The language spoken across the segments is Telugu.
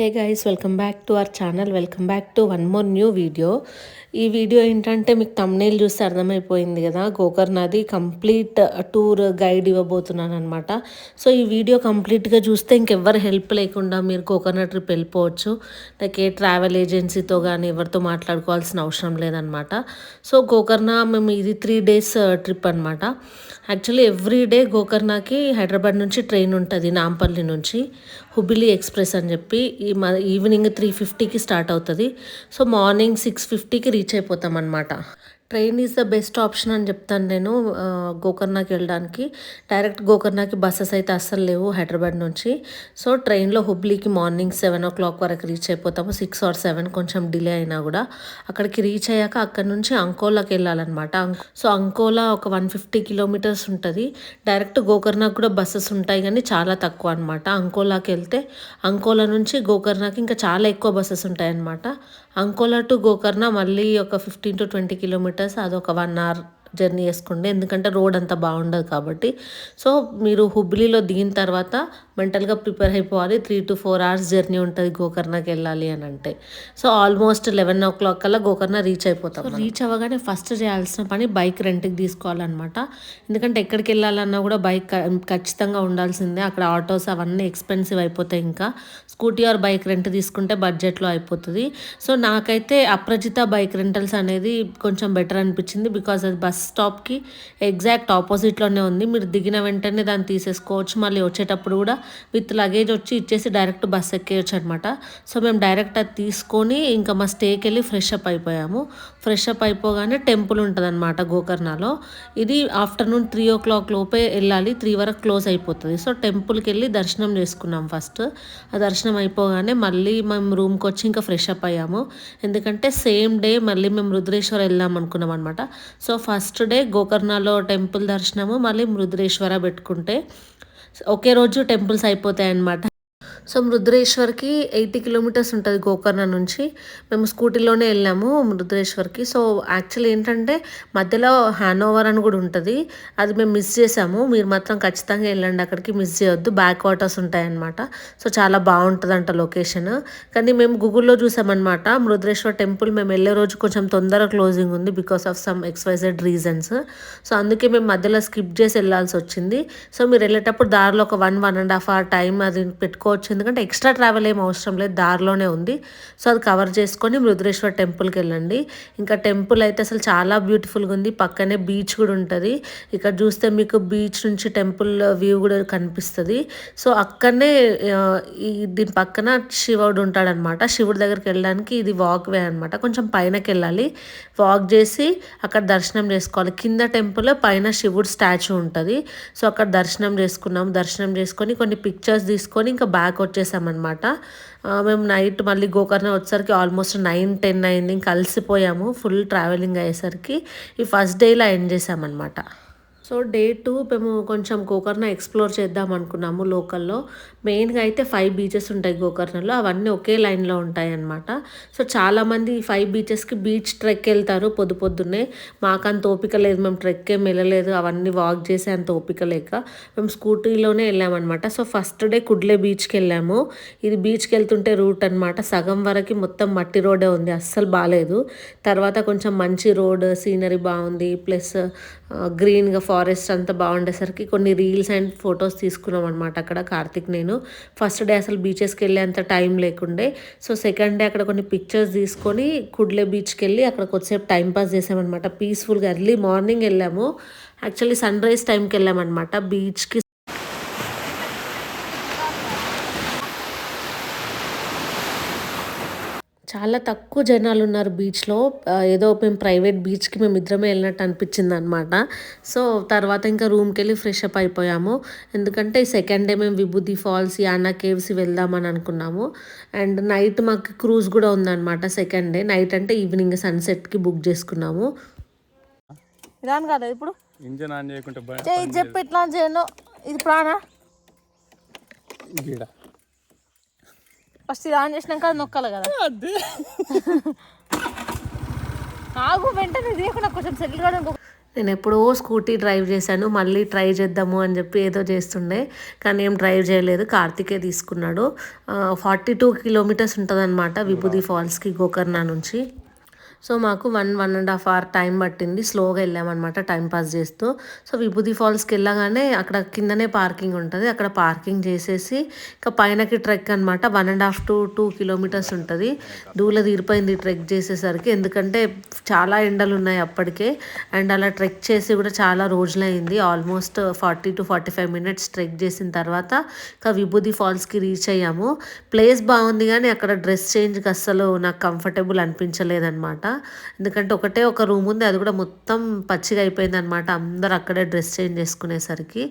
Hey guys, welcome back to our channel. Welcome back to one more new video. ఈ వీడియో ఏంటంటే మీకు thumbnail చూస్తే అర్థమైపోయింది కదా, గోకర్ణది కంప్లీట్ టూర్ గైడ్ ఇవ్వబోతున్నాను అనమాట. సో ఈ వీడియో కంప్లీట్గా చూస్తే ఇంకెవ్వరు హెల్ప్ లేకుండా మీరు గోకర్ణ ట్రిప్ వెళ్ళిపోవచ్చు. లైక్ ఏ ట్రావెల్ ఏజెన్సీతో కానీ ఎవరితో మాట్లాడుకోవాల్సిన అవసరం లేదనమాట. సో గోకర్ణ మేము ఇది 3 days ట్రిప్ అనమాట. యాక్చువల్లీ ఎవ్రీ డే గోకర్ణకి హైదరాబాద్ నుంచి ట్రైన్ ఉంటుంది, నాంపల్లి నుంచి హుబిలీ ఎక్స్ప్రెస్ అని చెప్పి. ఈవినింగ్ 3:50కి స్టార్ట్ అవుతుంది. సో మార్నింగ్ 6:50కి రీచ్ అయిపోతాం అనమాట. Train is the best option అని చెప్తాను నేను గోకర్ణకి వెళ్ళడానికి. డైరెక్ట్ గోకర్ణకి బస్సెస్ అయితే అస్సలు లేవు హైదరాబాద్ నుంచి. సో ట్రైన్లో హుబ్లీకి మార్నింగ్ 7 o'clock వరకు రీచ్ అయిపోతాము. 6 or 7 కొంచెం డిలే అయినా కూడా. అక్కడికి రీచ్ అయ్యాక అక్కడ నుంచి అంకోలాకి వెళ్ళాలన్నమాట. సో అంకోలా ఒక 150 kilometers ఉంటుంది. డైరెక్ట్ గోకర్ణకు కూడా బస్సెస్ ఉంటాయి కానీ చాలా తక్కువ అనమాట. అంకోలాకి వెళ్తే అంకోలా నుంచి గోకర్ణకి ఇంకా చాలా ఎక్కువ బస్సెస్ ఉంటాయి అన్నమాట. అంకోలా టు గోకర్ణ మళ్ళీ ఒక 15 to 20 kilometers, అదొక 1 hour జర్నీ వేసుకోండి, ఎందుకంటే రోడ్ అంతా బాగుండదు కాబట్టి. సో మీరు హుబ్లీలో దిగిన తర్వాత మెంటల్గా ప్రిపేర్ అయిపోవాలి. 3 to 4 hours జర్నీ ఉంటుంది గోకర్ణకి వెళ్ళాలి అని అంటే. సో ఆల్మోస్ట్ 11 o'clock కల్లా గోకర్ణ రీచ్ అయిపోతాం. రీచ్ అవ్వగానే ఫస్ట్ చేయాల్సిన పని బైక్ రెంట్కి తీసుకోవాలన్నమాట. ఎందుకంటే ఎక్కడికి వెళ్ళాలన్నా కూడా బైక్ ఖచ్చితంగా ఉండాల్సిందే. అక్కడ ఆటోస్ అవన్నీ ఎక్స్పెన్సివ్ అయిపోతాయి. ఇంకా స్కూటీ ఆర్ బైక్ రెంట్ తీసుకుంటే బడ్జెట్లో అయిపోతుంది. సో నాకైతే అప్రజిత బైక్ రెంటల్స్ అనేది కొంచెం బెటర్ అనిపించింది. బికాజ్ అది బస్ స్టాప్కి ఎగ్జాక్ట్ ఆపోజిట్లోనే ఉంది. మీరు దిగిన వెంటనే దాన్ని తీసేసుకోవచ్చు. మళ్ళీ వచ్చేటప్పుడు కూడా విత్ లగేజ్ వచ్చి ఇచ్చేసి డైరెక్ట్ బస్ ఎక్కేయచ్చు అనమాట. సో మేము డైరెక్ట్ అది తీసుకొని ఇంకా మా స్టేకి వెళ్ళి ఫ్రెష్ అప్ అయిపోయాము. ఫ్రెష్ అప్ అయిపోగానే టెంపుల్ ఉంటుంది అనమాట గోకర్ణలో. ఇది ఆఫ్టర్నూన్ 3 o'clock లోపే వెళ్ళాలి, 3 వరకు క్లోజ్ అయిపోతుంది. సో టెంపుల్కి వెళ్ళి దర్శనం చేసుకున్నాం ఫస్ట్. ఆ దర్శనం అయిపోగానే మళ్ళీ మేము రూమ్కి వచ్చి ఇంకా ఫ్రెష్ అప్ అయ్యాము. ఎందుకంటే సేమ్ డే మళ్ళీ మేము రుద్రేశ్వర వెళ్దాం అనుకున్నాం అనమాట. సో ఫస్ట్ డే గోకర్ణలో టెంపుల్ దర్శనము, మళ్ళీ రుద్రేశ్వర పెట్టుకుంటే ఒకే రోజు టెంపుల్స్ అయిపోతాయి అన్నమాట. సో రుద్రేశ్వర్కి 80 kilometers ఉంటుంది గోకర్ణ నుంచి. మేము స్కూటీలోనే వెళ్ళాము రుద్రేశ్వర్కి. సో యాక్చువల్లీ ఏంటంటే మధ్యలో హ్యానోవర్ అని కూడా ఉంటుంది, అది మేము మిస్ చేసాము. మీరు మాత్రం ఖచ్చితంగా వెళ్ళండి అక్కడికి, మిస్ చేయొద్దు. బ్యాక్ వాటర్స్ ఉంటాయన్నమాట. సో చాలా బాగుంటుందంట లొకేషన్. కానీ మేము గూగుల్లో చూసామన్నమాట, రుద్రేశ్వర్ టెంపుల్ మేము వెళ్ళే రోజు కొంచెం తొందరగా క్లోజింగ్ ఉంది because of some XYZ reasons. So అందుకే మేము మధ్యలో స్కిప్ చేసి వెళ్ళాల్సి వచ్చింది. సో మీరు వెళ్ళేటప్పుడు దారిలో ఒక 1.5 hour టైం అది పెట్టుకోవచ్చు, ఎందుకంటే ఎక్స్ట్రా ట్రావెల్ ఏం అవసరం లేదు, దారిలోనే ఉంది. సో అది కవర్ చేసుకొని రుద్రేశ్వర్ టెంపుల్కి వెళ్ళండి. ఇంకా టెంపుల్ అయితే అసలు చాలా బ్యూటిఫుల్గా ఉంది. పక్కనే బీచ్ కూడా ఉంటుంది. ఇక్కడ చూస్తే మీకు బీచ్ నుంచి టెంపుల్ వ్యూ కూడా కనిపిస్తుంది. సో అక్కడనే దీని పక్కన శివుడు ఉంటాడనమాట. శివుడి దగ్గరికి వెళ్ళడానికి ఇది వాక్ వే అనమాట. కొంచెం పైనకి వెళ్ళాలి, వాక్ చేసి అక్కడ దర్శనం చేసుకోవాలి. కింద టెంపుల్, పైన శివుడు స్టాచ్యూ ఉంటుంది. సో అక్కడ దర్శనం చేసుకున్నాం. దర్శనం చేసుకొని కొన్ని పిక్చర్స్ తీసుకొని ఇంకా బ్యాక్ వచ్చేసామన్నమాట. మేము నైట్ మళ్ళీ గోకర్ణ వచ్చేసరికి ఆల్మోస్ట్ 9-10 అయింది. ఇంకా అలసిపోయాము ఫుల్ ట్రావెలింగ్ అయ్యేసరికి. ఈ ఫస్ట్ డేలో ఎండ్ చేసామన్నమాట. సో Day 2 మేము కొంచెం గోకర్ణ ఎక్స్ప్లోర్ చేద్దాం అనుకున్నాము లోకల్లో. మెయిన్గా అయితే 5 beaches ఉంటాయి గోకర్ణలో, అవన్నీ ఒకే లైన్లో ఉంటాయి అన్నమాట. సో చాలామంది ఈ 5 beachesకి బీచ్ ట్రెక్ వెళ్తారు పొద్దున్నే. మాకంత ఓపిక లేదు, మేము ట్రెక్ ఏం వెళ్ళలేదు, అవన్నీ వాక్ చేసే అంత ఓపిక లేక మేము స్కూటీలోనే వెళ్ళామన్నమాట. సో ఫస్ట్ డే కుడ్లే బీచ్కి వెళ్ళాము. ఇది బీచ్కి వెళ్తుంటే రూట్ అనమాట. సగం వరకు మొత్తం మట్టి రోడే ఉంది, అస్సలు బాగాలేదు. తర్వాత కొంచెం మంచి రోడ్, సీనరీ బాగుంది, ప్లస్ గ్రీన్గా ఫారెస్ట్ అంతా బాగుండేసరికి కొన్ని రీల్స్ అండ్ ఫొటోస్ తీసుకున్నాం అనమాట అక్కడ కార్తిక్ నేను. ఫస్ట్ డే అసలు బీచెస్కి వెళ్ళేంత టైం లేకుండే. సో సెకండ్ డే అక్కడ కొన్ని పిక్చర్స్ తీసుకొని కుడ్లే బీచ్కి వెళ్ళి అక్కడ కొద్దిసేపు టైంపాస్ చేసామన్నమాట పీస్ఫుల్గా. ఎర్లీ మార్నింగ్ వెళ్ళాము, యాక్చువల్లీ సన్ రైజ్ టైంకి వెళ్ళామన్నమాట బీచ్కి. చాలా తక్కువ జనాలు ఉన్నారు బీచ్లో. ఏదో మేము ప్రైవేట్ బీచ్కి మేము ఇద్దరమే వెళ్ళినట్టు అనిపించింది అనమాట. సో తర్వాత ఇంకా రూమ్కి వెళ్ళి ఫ్రెష్ అప్ అయిపోయాము. ఎందుకంటే సెకండ్ డే మేము విభూతి ఫాల్స్, యానా కేవ్స్ వెళ్దామని అనుకున్నాము. అండ్ నైట్ మాకు క్రూజ్ కూడా ఉందన్నమాట సెకండ్ డే. నైట్ అంటే ఈవినింగ్ సన్సెట్కి బుక్ చేసుకున్నాము. ఇదాని కదా ఇప్పుడు ఇంజన్ ఆన్ చేయకుంటే చెప్పు ఎట్లా చేయను. ఇది ప్రాణా ఫస్ట్ ఇది ఆన్ చేసినాక అది నొక్కాలి కదా. ఆగు, వెంటనే తీయకుండా కొంచెం సెటిల్ కూడా. నేను ఎప్పుడో స్కూటీ డ్రైవ్ చేశాను, మళ్ళీ ట్రై చేద్దాము అని చెప్పి ఏదో చేస్తుండే, కానీ ఏం డ్రైవ్ చేయలేదు. కార్తికే తీసుకున్నాడు. 42 కిలోమీటర్స్ ఉంటుందన్నమాట విభూది ఫాల్స్కి గోకర్ణ నుంచి. సో మాకు 1.5 అవర్ టైం పట్టింది. స్లోగా వెళ్ళామన్నమాట టైం పాస్ చేస్తూ. సో విభూది ఫాల్స్కి వెళ్ళగానే అక్కడ కిందనే పార్కింగ్ ఉంటుంది, అక్కడ పార్కింగ్ చేసేసి ఇంకా పైనకి ట్రెక్ అనమాట. 1.5 to 2 కిలోమీటర్స్ ఉంటుంది. దూల తీరిపోయింది ట్రెక్ చేసేసరికి, ఎందుకంటే చాలా ఎండలు ఉన్నాయి అప్పటికే. అండ్ అలా ట్రెక్ చేసి కూడా చాలా రోజులైంది. ఆల్మోస్ట్ 40 to 45 మినిట్స్ ట్రెక్ చేసిన తర్వాత ఇంకా విభూది ఫాల్స్కి రీచ్ అయ్యాము. ప్లేస్ బాగుంది కానీ అక్కడ డ్రెస్ చేంజ్కి అస్సలు నాకు కంఫర్టబుల్ అనిపించలేదన్నమాట. ఎందుకంటే ఒకటే ఒక రూమ్ ఉంది, అది కూడా మొత్తం పచ్చిగా అయిపోయింది అనమాట, అందరు అక్కడే డ్రెస్ చేంజ్ చేసుకునేసరికి.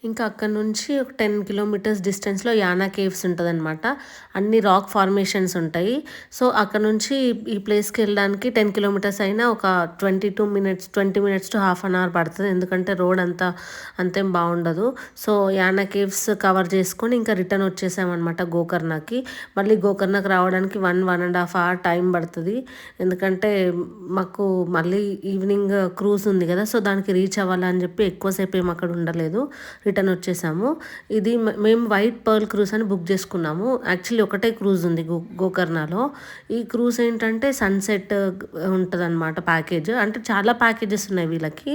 ఇంకా అక్కడ నుంచి ఒక 10 కిలోమీటర్స్ డిస్టెన్స్లో యానా కేవ్స్ ఉంటుందన్నమాట. అన్ని రాక్ ఫార్మేషన్స్ ఉంటాయి. సో అక్కడ నుంచి ఈ ప్లేస్కి వెళ్ళడానికి 10 కిలోమీటర్స్ అయినా ఒక 20 minutes to half an hour పడుతుంది, ఎందుకంటే రోడ్ అంతేం బాగుండదు. సో యానా కేవ్స్ కవర్ చేసుకొని ఇంకా రిటర్న్ వచ్చేసామన్నమాట గోకర్ణకి. మళ్ళీ గోకర్ణకి రావడానికి 1.5 అవర్ టైం పడుతుంది, ఎందుకంటే మాకు మళ్ళీ ఈవినింగ్ క్రూజ్ ఉంది కదా, సో దానికి రీచ్ అవ్వాలని చెప్పి ఎక్కువసేపు ఏం అక్కడ ఉండలేదు, రిటర్న్ వచ్చేసాము. ఇది మేము వైట్ పర్ల్ క్రూజ్ అని బుక్ చేసుకున్నాము. యాక్చువల్లీ ఒకటే క్రూజ్ ఉంది గోకర్ణలో. ఈ క్రూజ్ ఏంటంటే సన్సెట్ ఉంటుంది అనమాట ప్యాకేజ్. అంటే చాలా ప్యాకేజెస్ ఉన్నాయి వీళ్ళకి.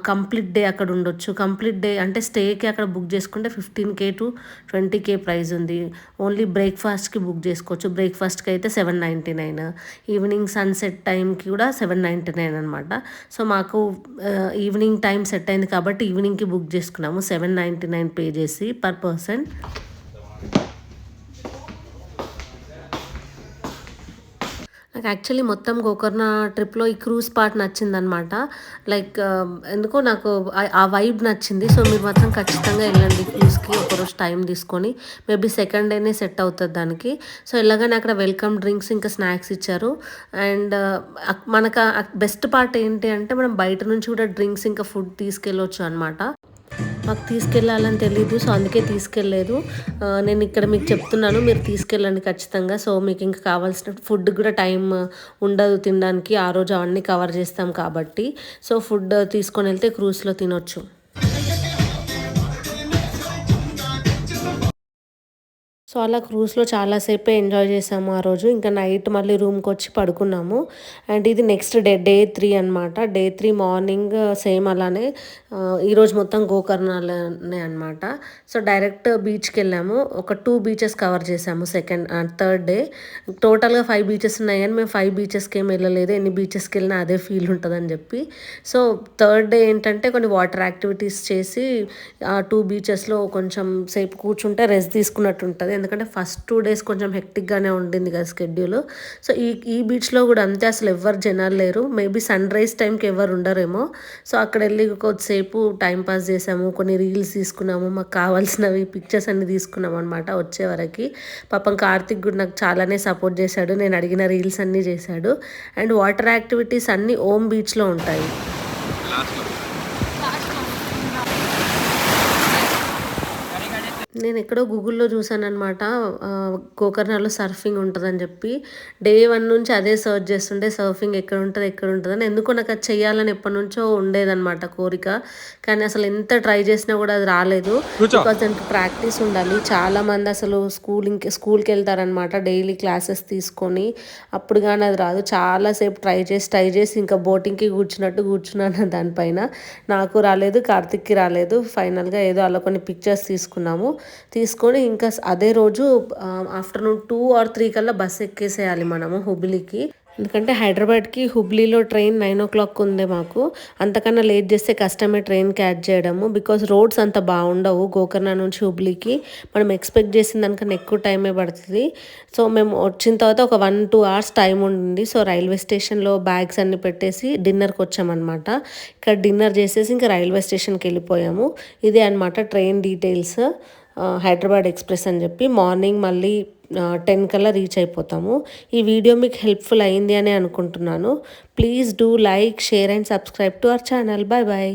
కంప్లీట్ డే అక్కడ ఉండొచ్చు. కంప్లీట్ డే అంటే స్టేకి అక్కడ బుక్ చేసుకుంటే 15K to 20K ప్రైస్ ఉంది. ఓన్లీ బ్రేక్ఫాస్ట్కి బుక్ చేసుకోవచ్చు. బ్రేక్ఫాస్ట్కి అయితే 799, ఈవినింగ్ సన్సెట్ టైంకి కూడా 799 అనమాట. సో మాకు ఈవినింగ్ టైం సెట్ అయింది కాబట్టి ఈవినింగ్కి బుక్ చేసుకున్నాము 799 పే చేసి పర్ పర్సన్. నాకు యాక్చువల్లీ మొత్తం గోకర్ణ ట్రిప్లో ఈ క్రూజ్ పార్ట్ నచ్చిందనమాట. లైక్ ఎందుకో నాకు ఆ వైబ్ నచ్చింది. సో మీరు మాత్రం ఖచ్చితంగా వెళ్ళండి క్రూజ్కి, ఒకరోజు టైం తీసుకొని. మేబీ సెకండ్ డేనే సెట్ అవుతుంది దానికి. సో వెళ్ళగానే అక్కడ వెల్కమ్ డ్రింక్స్ ఇంకా స్నాక్స్ ఇచ్చారు. అండ్ మనకు బెస్ట్ పార్ట్ ఏంటి అంటే మనం బయట నుంచి కూడా డ్రింక్స్ ఇంకా ఫుడ్ తీసుకెళ్ళొచ్చు అనమాట. మాకు తీసుకెళ్ళాలని తెలీదు, సో అందుకే తీసుకెళ్ళలేదు. నేను ఇక్కడ మీకు చెప్తున్నాను, మీరు తీసుకెళ్ళండి ఖచ్చితంగా. సో మీకు ఇంకా కావాల్సిన ఫుడ్ కూడా టైం ఉండదు తినడానికి, ఆ రోజు అవన్నీ కవర్ చేస్తాం కాబట్టి. సో ఫుడ్ తీసుకొని వెళ్తే క్రూజ్లో తినొచ్చు. సో అలా క్రూజ్లో చాలాసేపే ఎంజాయ్ చేసాము ఆ రోజు. ఇంకా నైట్ మళ్ళీ రూమ్కి వచ్చి పడుకున్నాము. అండ్ ఇది నెక్స్ట్ డే 3 అనమాట. డే 3 మార్నింగ్ సేమ్ అలానే ఈరోజు మొత్తం గోకర్ణలోనే అనమాట. సో డైరెక్ట్ బీచ్కి వెళ్ళాము. ఒక 2 బీచెస్ కవర్ చేసాము సెకండ్ అండ్ థర్డ్ డే. టోటల్గా 5 బీచెస్ ఉన్నాయి కానీ మేము 5 బీచెస్కి ఏం వెళ్ళలేదు, ఎన్ని బీచెస్కి వెళ్ళినా అదే ఫీల్ ఉంటుందని చెప్పి. సో థర్డ్ డే ఏంటంటే కొన్ని వాటర్ యాక్టివిటీస్ చేసి 2 బీచెస్లో కొంచెం సేపు కూర్చుంటే రెస్ట్ తీసుకున్నట్టు ఉంటుంది, ఎందుకంటే ఫస్ట్ 2 days కొంచెం హెక్టిక్గానే ఉండింది కదా షెడ్యూల్. సో ఈ బీచ్లో కూడా అంతే, అసలు ఎవరు జనాలు లేరు. మేబీ సన్ రైజ్ టైంకి ఎవరు ఉండరేమో. సో అక్కడ వెళ్ళి కొద్దిసేపు టైం పాస్ చేసాము, కొన్ని రీల్స్ తీసుకున్నాము, మాకు కావాల్సినవి పిక్చర్స్ అన్ని తీసుకున్నాము అనమాట వచ్చే వరకు. పాపం కార్తిక్ కూడా నాకు చాలానే సపోర్ట్ చేశాడు, నేను అడిగిన రీల్స్ అన్నీ చేశాడు. అండ్ వాటర్ యాక్టివిటీస్ అన్నీ ఓమ్ బీచ్లో ఉంటాయి. నేను ఎక్కడో గూగుల్లో చూసాను అనమాట, గోకర్ణలో సర్ఫింగ్ ఉంటుందని చెప్పి. డే 1 నుంచి అదే సర్చ్ చేస్తుంటే సర్ఫింగ్ ఎక్కడ ఉంటుందని. ఎందుకో నాకు అది చెయ్యాలని ఎప్పటి నుంచో ఉండేదన్నమాట కోరిక, కానీ అసలు ఎంత ట్రై చేసినా కూడా అది రాలేదు. బికాజ్ దానికి ప్రాక్టీస్ ఉండాలి. చాలామంది అసలు స్కూల్కి వెళ్తారనమాట డైలీ క్లాసెస్ తీసుకొని, అప్పుడు కానీ అది రాదు. చాలాసేపు ట్రై చేసి ఇంకా బోటింగ్కి కూర్చున్నాను దానిపైన. నాకు రాలేదు, కార్తిక్కి రాలేదు. ఫైనల్గా ఏదో అలా కొన్ని పిక్చర్స్ తీసుకొని ఇంకా అదే రోజు ఆఫ్టర్నూన్ 2 or 3 కల్లా బస్సు ఎక్కేసేయాలి మనము హుబ్లీకి. ఎందుకంటే హైదరాబాద్కి హుబ్లీలో ట్రైన్ 9 o'clock ఉంది మాకు. అంతకన్నా లేట్ చేస్తే కష్టమే ట్రైన్ క్యాచ్ చేయడము, బికాజ్ రోడ్స్ అంత బాగుండవు గోకర్ణ నుంచి హుబ్లీకి. మనం ఎక్స్పెక్ట్ చేసిన దానికన్నా ఎక్కువ టైమే పడుతుంది. సో మేము వచ్చిన తర్వాత ఒక 1-2 hours టైం ఉండింది. సో రైల్వే స్టేషన్లో బ్యాగ్స్ అన్ని పెట్టేసి డిన్నర్కి వచ్చామన్నమాట. ఇక్కడ డిన్నర్ చేసేసి ఇంకా రైల్వే స్టేషన్కి వెళ్ళిపోయాము. ఇదే అనమాట ట్రైన్ డీటెయిల్స్. హైదరాబాద్ ఎక్స్ప్రెస్ అని చెప్పి మార్నింగ్ మళ్ళీ 10 కల్లా రీచ్ అయిపోతాము. ఈ వీడియో మీకు హెల్ప్ఫుల్ అయింది అని అనుకుంటున్నాను. Please do like, share and subscribe to our channel. Bye bye.